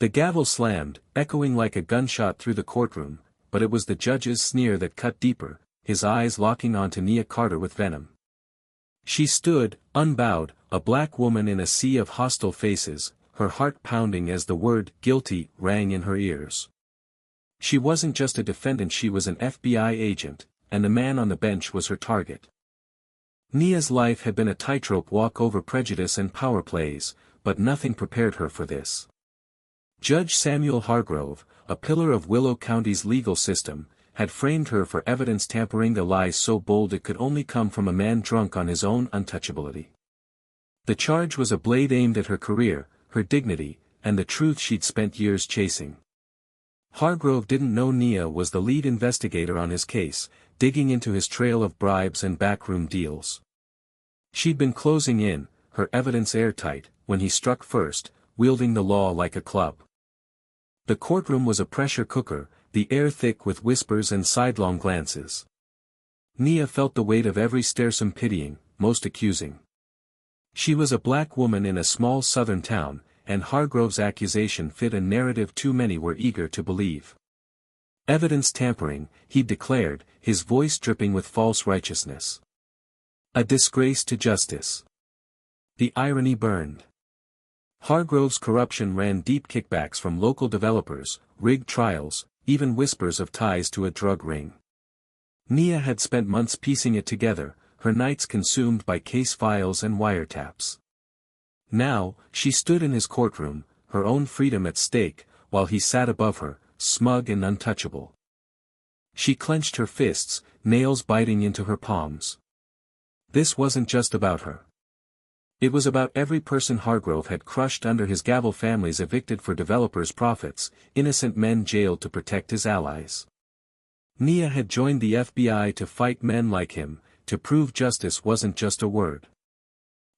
The gavel slammed, echoing like a gunshot through the courtroom, but it was the judge's sneer that cut deeper, his eyes locking onto Nia Carter with venom. She stood, unbowed, a black woman in a sea of hostile faces, her heart pounding as the word "guilty" rang in her ears. She wasn't just a defendant, she was an FBI agent, and the man on the bench was her target. Nia's life had been a tightrope walk over prejudice and power plays, but nothing prepared her for this. Judge Samuel Hargrove, a pillar of Willow County's legal system, had framed her for evidence tampering, a lie so bold it could only come from a man drunk on his own untouchability. The charge was a blade aimed at her career, her dignity, and the truth she'd spent years chasing. Hargrove didn't know Nia was the lead investigator on his case, digging into his trail of bribes and backroom deals. She'd been closing in, her evidence airtight, when he struck first, wielding the law like a club. The courtroom was a pressure cooker, the air thick with whispers and sidelong glances. Nia felt the weight of every stare, some pitying, most accusing. She was a black woman in a small southern town, and Hargrove's accusation fit a narrative too many were eager to believe. Evidence tampering, he declared, his voice dripping with false righteousness. A disgrace to justice. The irony burned. Hargrove's corruption ran deep, kickbacks from local developers, rigged trials, even whispers of ties to a drug ring. Nia had spent months piecing it together, her nights consumed by case files and wiretaps. Now, she stood in his courtroom, her own freedom at stake, while he sat above her, smug and untouchable. She clenched her fists, nails biting into her palms. This wasn't just about her. It was about every person Hargrove had crushed under his gavel, families evicted for developers' profits, innocent men jailed to protect his allies. Nia had joined the FBI to fight men like him, to prove justice wasn't just a word.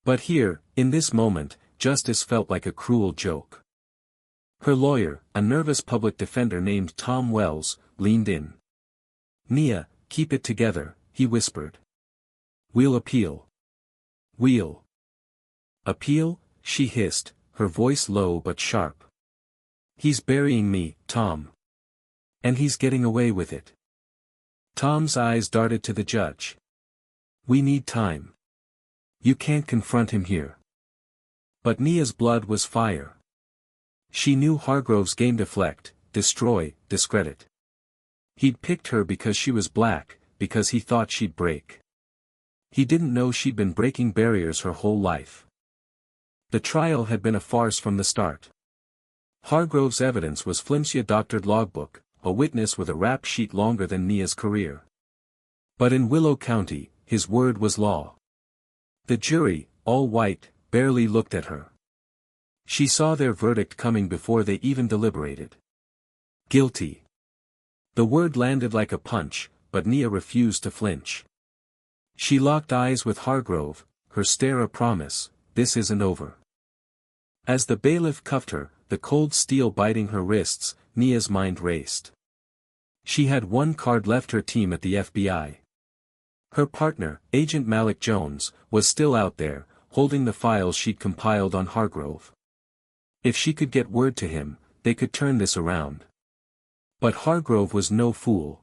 But here, in this moment, justice felt like a cruel joke. Her lawyer, a nervous public defender named Tom Wells, leaned in. "Nia, keep it together," he whispered. "We'll appeal." "We'll appeal?" she hissed, her voice low but sharp. "He's burying me, Tom. And he's getting away with it." Tom's eyes darted to the judge. "We need time. You can't confront him here." But Nia's blood was fire. She knew Hargrove's game: deflect, destroy, discredit. He'd picked her because she was black, because he thought she'd break. He didn't know she'd been breaking barriers her whole life. The trial had been a farce from the start. Hargrove's evidence was flimsy, a doctored logbook, a witness with a rap sheet longer than Nia's career. But in Willow County, his word was law. The jury, all white, barely looked at her. She saw their verdict coming before they even deliberated. Guilty. The word landed like a punch, but Nia refused to flinch. She locked eyes with Hargrove, her stare a promise, this isn't over. As the bailiff cuffed her, the cold steel biting her wrists, Nia's mind raced. She had one card left: her team at the FBI. Her partner, Agent Malik Jones, was still out there, holding the files she'd compiled on Hargrove. If she could get word to him, they could turn this around. But Hargrove was no fool.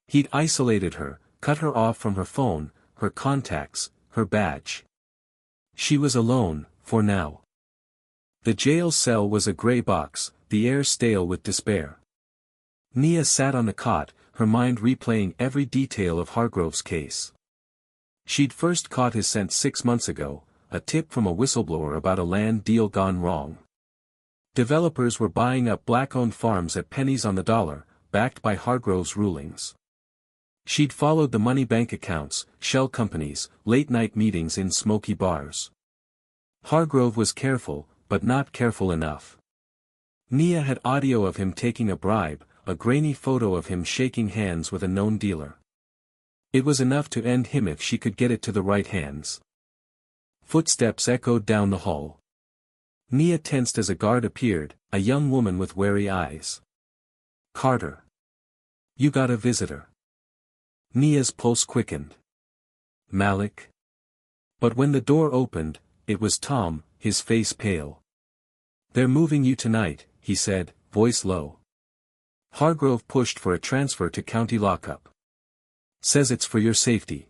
He'd isolated her, cut her off from her phone, her contacts, her badge. She was alone, for now. The jail cell was a gray box, the air stale with despair. Nia sat on the cot, her mind replaying every detail of Hargrove's case. She'd first caught his scent 6 months ago, a tip from a whistleblower about a land deal gone wrong. Developers were buying up black-owned farms at pennies on the dollar, backed by Hargrove's rulings. She'd followed the money: bank accounts, shell companies, late-night meetings in smoky bars. Hargrove was careful, but not careful enough. Nia had audio of him taking a bribe, a grainy photo of him shaking hands with a known dealer. It was enough to end him if she could get it to the right hands. Footsteps echoed down the hall. Nia tensed as a guard appeared, a young woman with wary eyes. "Carter. You got a visitor." Nia's pulse quickened. "Malik?" But when the door opened, it was Tom, his face pale. "They're moving you tonight," he said, voice low. Hargrove pushed for a transfer to county lockup. Says it's for your safety.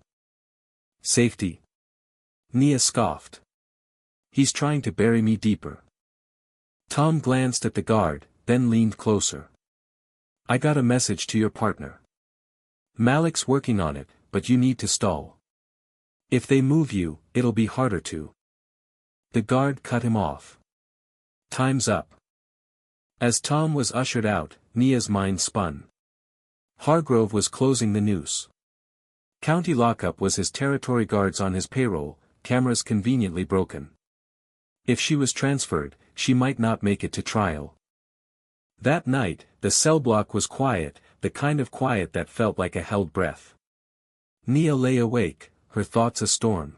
Safety? Nia scoffed. He's trying to bury me deeper. Tom glanced at the guard, then leaned closer. I got a message to your partner. Malik's working on it, but you need to stall. If they move you, it'll be harder to. The guard cut him off. Time's up. As Tom was ushered out, Nia's mind spun. Hargrove was closing the noose. County lockup was his territory, guards on his payroll, cameras conveniently broken. If she was transferred, she might not make it to trial. That night, the cell block was quiet, the kind of quiet that felt like a held breath. Nia lay awake, her thoughts a storm.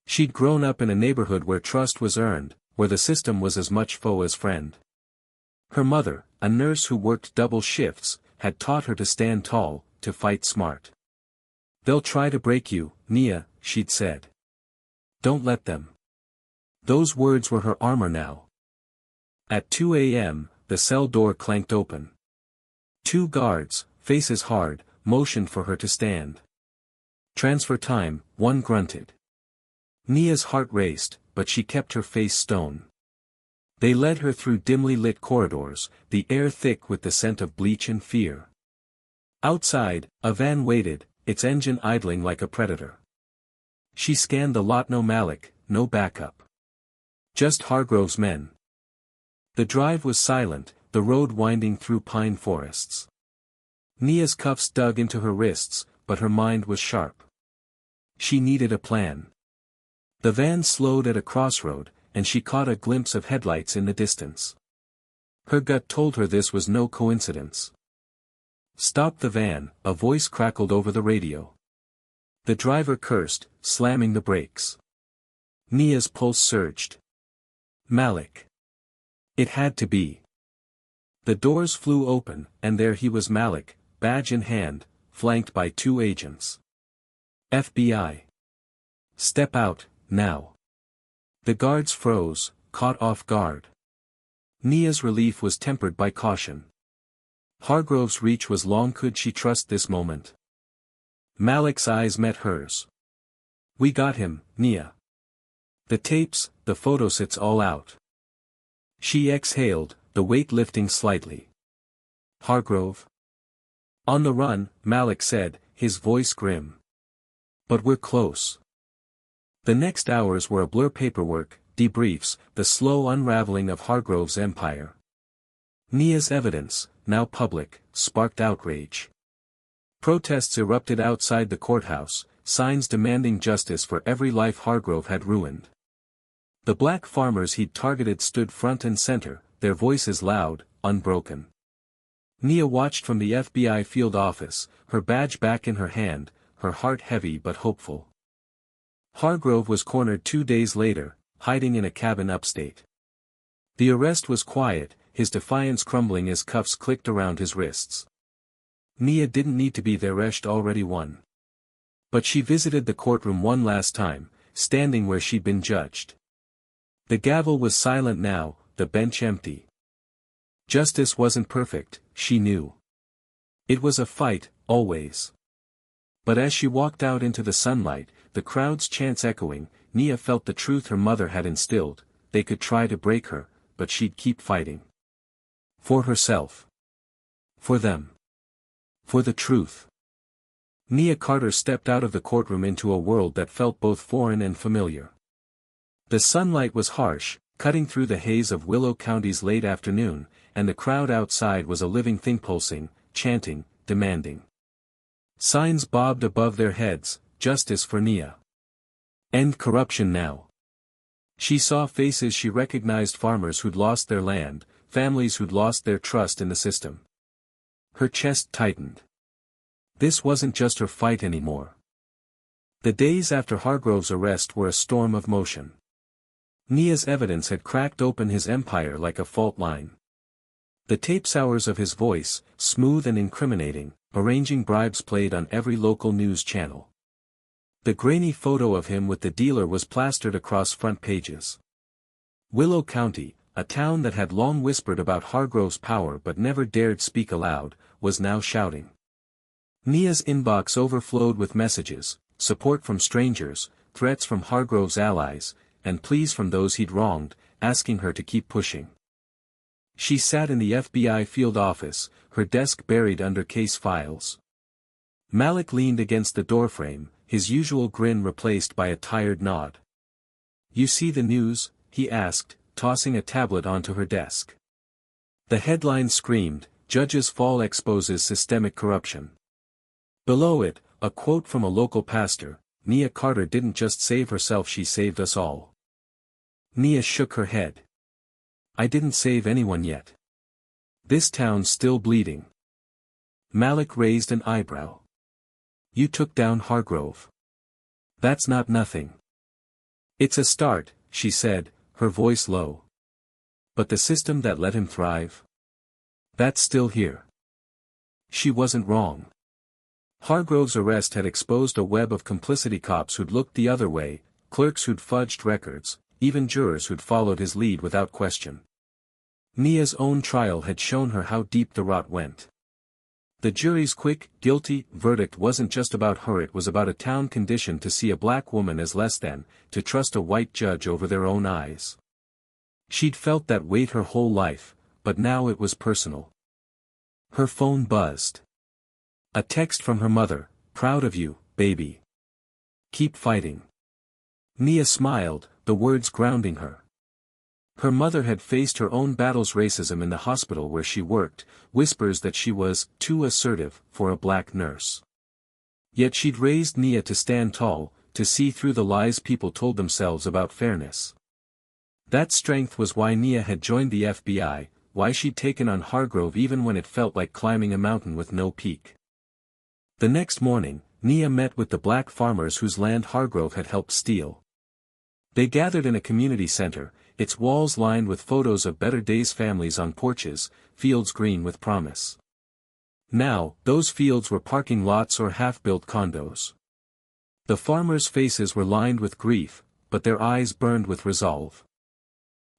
She'd grown up in a neighborhood where trust was earned, where the system was as much foe as friend. Her mother, a nurse who worked double shifts, had taught her to stand tall, to fight smart. They'll try to break you, Nia, she'd said. Don't let them. Those words were her armor now. At 2 a.m., the cell door clanked open. Two guards, faces hard, motioned for her to stand. Transfer time, one grunted. Nia's heart raced, but she kept her face stone. They led her through dimly lit corridors, the air thick with the scent of bleach and fear. Outside, a van waited, its engine idling like a predator. She scanned the lot. No Malik, no backup. Just Hargrove's men. The drive was silent, the road winding through pine forests. Nia's cuffs dug into her wrists, but her mind was sharp. She needed a plan. The van slowed at a crossroad, and she caught a glimpse of headlights in the distance. Her gut told her this was no coincidence. Stop the van, a voice crackled over the radio. The driver cursed, slamming the brakes. Nia's pulse surged. Malik. It had to be. The doors flew open, and there he was, Malik, badge in hand, flanked by two agents. FBI. Step out, now. The guards froze, caught off guard. Nia's relief was tempered by caution. Hargrove's reach was long. Could she trust this moment? Malik's eyes met hers. We got him, Nia. The tapes, the photos, it's all out. She exhaled, the weight lifting slightly. Hargrove? On the run, Malik said, his voice grim. But we're close. The next hours were a blur: paperwork, debriefs, the slow unraveling of Hargrove's empire. Nia's evidence, now public, sparked outrage. Protests erupted outside the courthouse, signs demanding justice for every life Hargrove had ruined. The black farmers he'd targeted stood front and center, their voices loud, unbroken. Nia watched from the FBI field office, her badge back in her hand, her heart heavy but hopeful. Hargrove was cornered 2 days later, hiding in a cabin upstate. The arrest was quiet, his defiance crumbling as cuffs clicked around his wrists. Nia didn't need to be there, she'd already won. But she visited the courtroom one last time, standing where she'd been judged. The gavel was silent now, the bench empty. Justice wasn't perfect, she knew. It was a fight, always. But as she walked out into the sunlight, the crowd's chants echoing, Nia felt the truth her mother had instilled: they could try to break her, but she'd keep fighting. For herself. For them. For the truth. Nia Carter stepped out of the courtroom into a world that felt both foreign and familiar. The sunlight was harsh, cutting through the haze of Willow County's late afternoon, and the crowd outside was a living thing, pulsing, chanting, demanding. Signs bobbed above their heads: justice for Nia. End corruption now. She saw faces she recognized: farmers who'd lost their land, families who'd lost their trust in the system. Her chest tightened. This wasn't just her fight anymore. The days after Hargrove's arrest were a storm of motion. Nia's evidence had cracked open his empire like a fault line. The tape hours of his voice, smooth and incriminating, arranging bribes, played on every local news channel. The grainy photo of him with the dealer was plastered across front pages. Willow County, a town that had long whispered about Hargrove's power but never dared speak aloud, was now shouting. Nia's inbox overflowed with messages, support from strangers, threats from Hargrove's allies, and pleas from those he'd wronged, asking her to keep pushing. She sat in the FBI field office, her desk buried under case files. Malik leaned against the doorframe, his usual grin replaced by a tired nod. "You see the news?" he asked, tossing a tablet onto her desk. The headline screamed, "Judge's Fall Exposes Systemic Corruption." Below it, a quote from a local pastor, "Nia Carter didn't just save herself, she saved us all." Nia shook her head. "I didn't save anyone yet. This town's still bleeding." Malik raised an eyebrow. "You took down Hargrove. That's not nothing." "It's a start," she said, her voice low. "But the system that let him thrive? That's still here." She wasn't wrong. Hargrove's arrest had exposed a web of complicity, cops who'd looked the other way, clerks who'd fudged records, even jurors who'd followed his lead without question. Nia's own trial had shown her how deep the rot went. The jury's quick, guilty verdict wasn't just about her, it was about a town conditioned to see a black woman as less than, to trust a white judge over their own eyes. She'd felt that weight her whole life, but now it was personal. Her phone buzzed. A text from her mother, "Proud of you, baby. Keep fighting." Nia smiled, the words grounding her. Her mother had faced her own battles, racism in the hospital where she worked, whispers that she was too assertive for a black nurse. Yet she'd raised Nia to stand tall, to see through the lies people told themselves about fairness. That strength was why Nia had joined the FBI, why she'd taken on Hargrove even when it felt like climbing a mountain with no peak. The next morning, Nia met with the black farmers whose land Hargrove had helped steal. They gathered in a community center, its walls lined with photos of better days, families on porches, fields green with promise. Now, those fields were parking lots or half-built condos. The farmers' faces were lined with grief, but their eyes burned with resolve.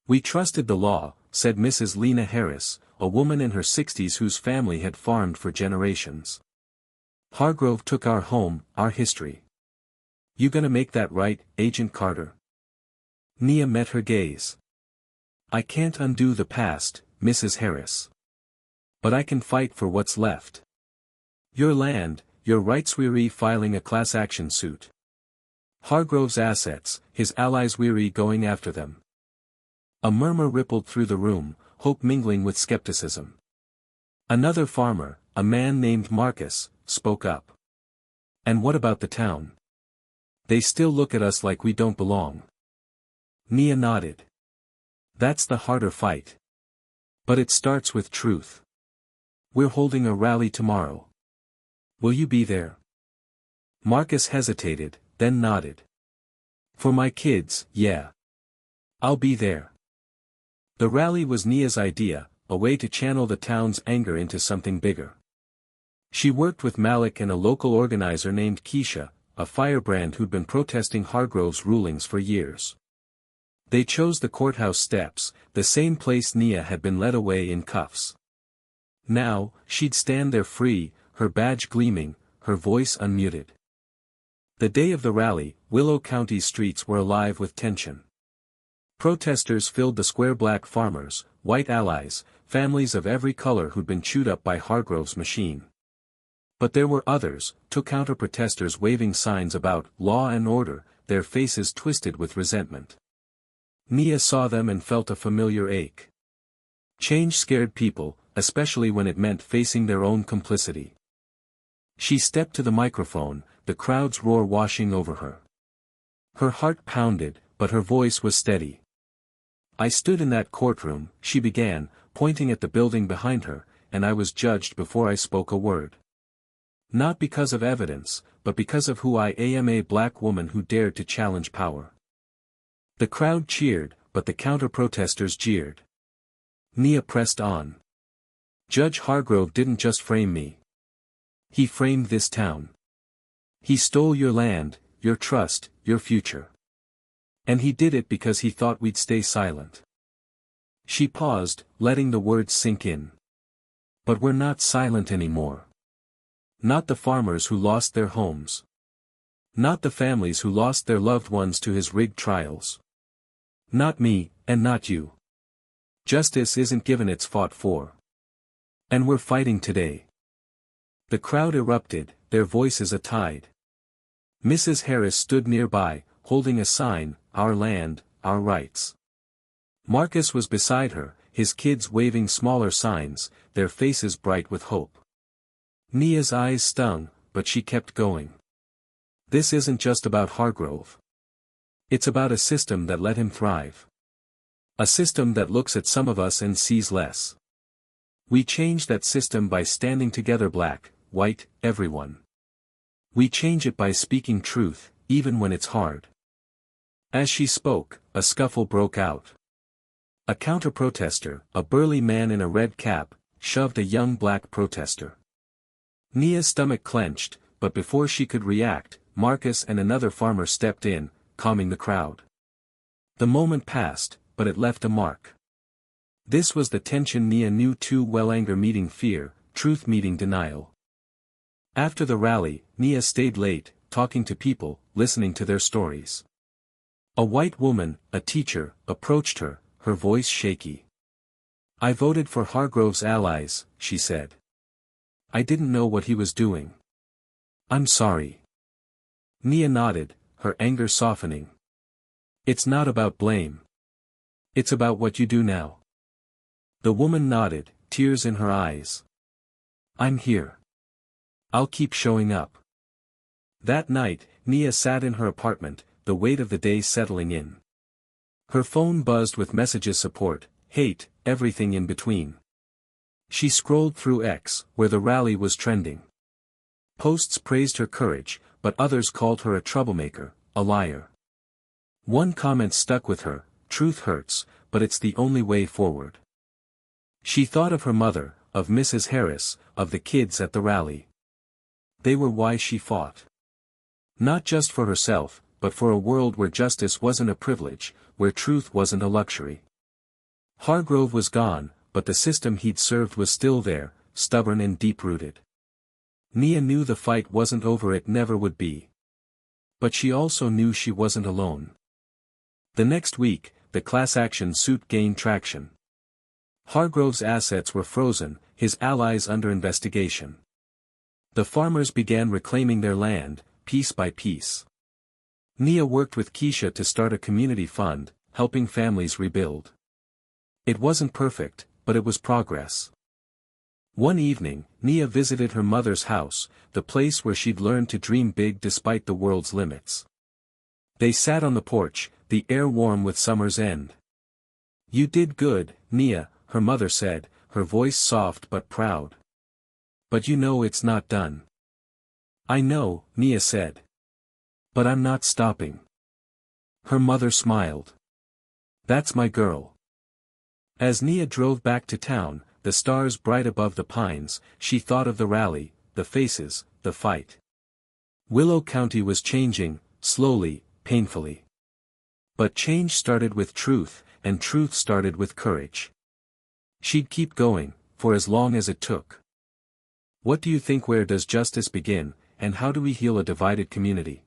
"We trusted the law," said Mrs. Lena Harris, a woman in her 60s whose family had farmed for generations. "Hargrove took our home, our history. You gonna make that right, Agent Carter?" Nia met her gaze. "I can't undo the past, Mrs. Harris. But I can fight for what's left. Your land, your rights." Weary filing a class action suit. Hargrove's assets, his allies weary going after them. A murmur rippled through the room, hope mingling with skepticism. Another farmer, a man named Marcus, spoke up. "And what about the town? They still look at us like we don't belong." Nia nodded. "That's the harder fight. But it starts with truth. We're holding a rally tomorrow. Will you be there?" Marcus hesitated, then nodded. "For my kids, yeah. I'll be there." The rally was Nia's idea, a way to channel the town's anger into something bigger. She worked with Malik and a local organizer named Keisha, a firebrand who'd been protesting Hargrove's rulings for years. They chose the courthouse steps, the same place Nia had been led away in cuffs. Now, she'd stand there free, her badge gleaming, her voice unmuted. The day of the rally, Willow County's streets were alive with tension. Protesters filled the square, black farmers, white allies, families of every color who'd been chewed up by Hargrove's machine. But there were others, counter-protesters waving signs about law and order, their faces twisted with resentment. Nia saw them and felt a familiar ache. Change scared people, especially when it meant facing their own complicity. She stepped to the microphone, the crowd's roar washing over her. Her heart pounded, but her voice was steady. "I stood in that courtroom," she began, pointing at the building behind her, "and I was judged before I spoke a word. Not because of evidence, but because of who I am, a black woman who dared to challenge power." The crowd cheered, but the counter-protesters jeered. Nia pressed on. "Judge Hargrove didn't just frame me. He framed this town. He stole your land, your trust, your future. And he did it because he thought we'd stay silent. She paused, letting the words sink in. But we're not silent anymore. Not the farmers who lost their homes. Not the families who lost their loved ones to his rigged trials. Not me, and not you. Justice isn't given, it's fought for. And we're fighting today. The crowd erupted, their voices a tide. Mrs. Harris stood nearby, holding a sign, "Our land, our rights." Marcus was beside her, his kids waving smaller signs, their faces bright with hope. Nia's eyes stung, but she kept going. This isn't just about Hargrove. It's about a system that let him thrive. A system that looks at some of us and sees less. We change that system by standing together, black, white, everyone. We change it by speaking truth, even when it's hard. As she spoke, a scuffle broke out. A counter-protester, a burly man in a red cap, shoved a young black protester. Nia's stomach clenched, but before she could react, Marcus and another farmer stepped in, calming the crowd. The moment passed, but it left a mark. This was the tension Nia knew too well: anger meeting fear, truth meeting denial. After the rally, Nia stayed late, talking to people, listening to their stories. A white woman, a teacher, approached her, her voice shaky. "I voted for Hargrove's allies," she said. "I didn't know what he was doing. I'm sorry." Nia nodded, her anger softening. "It's not about blame. It's about what you do now." The woman nodded, tears in her eyes. "I'm here. I'll keep showing up." That night, Nia sat in her apartment, the weight of the day settling in. Her phone buzzed with messages: support, hate, everything in between. She scrolled through X, where the rally was trending. Posts praised her courage, but others called her a troublemaker, a liar. One comment stuck with her: "Truth hurts, but it's the only way forward." She thought of her mother, of Mrs. Harris, of the kids at the rally. They were why she fought. Not just for herself, but for a world where justice wasn't a privilege, where truth wasn't a luxury. Hargrove was gone, but the system he'd served was still there, stubborn and deep-rooted. Nia knew the fight wasn't over, it never would be. But she also knew she wasn't alone. The next week, the class action suit gained traction. Hargrove's assets were frozen, his allies under investigation. The farmers began reclaiming their land, piece by piece. Nia worked with Keisha to start a community fund, helping families rebuild. It wasn't perfect, but it was progress. One evening, Nia visited her mother's house, the place where she'd learned to dream big despite the world's limits. They sat on the porch, the air warm with summer's end. "You did good, Nia," her mother said, her voice soft but proud. "But you know it's not done." "I know," Nia said. "But I'm not stopping." Her mother smiled. "That's my girl." As Nia drove back to town, the stars bright above the pines, she thought of the rally, the faces, the fight. Willow County was changing, slowly, painfully. But change started with truth, and truth started with courage. She'd keep going, for as long as it took. What do you think? Where does justice begin, and how do we heal a divided community?